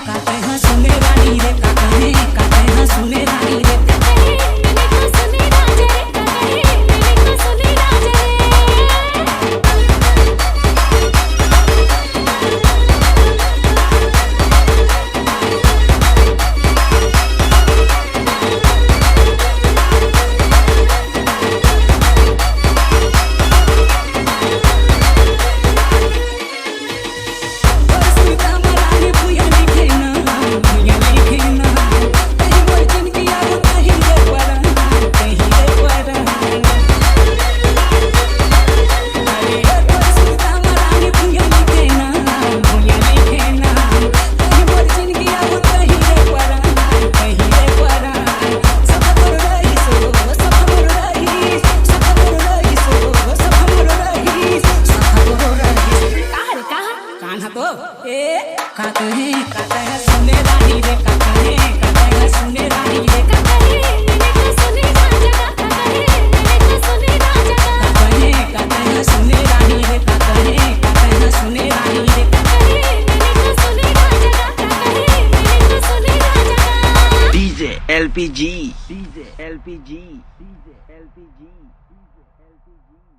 काते हैं सुने रानी रे, काते हैं सुने रानी रे। काते हैं सुने रानी रे, काते हैं सुने रानी रे। सुने रानी रे, सुने रानी रे। DJ LPG, DJ LPG, DJ LPG, DJ LPG।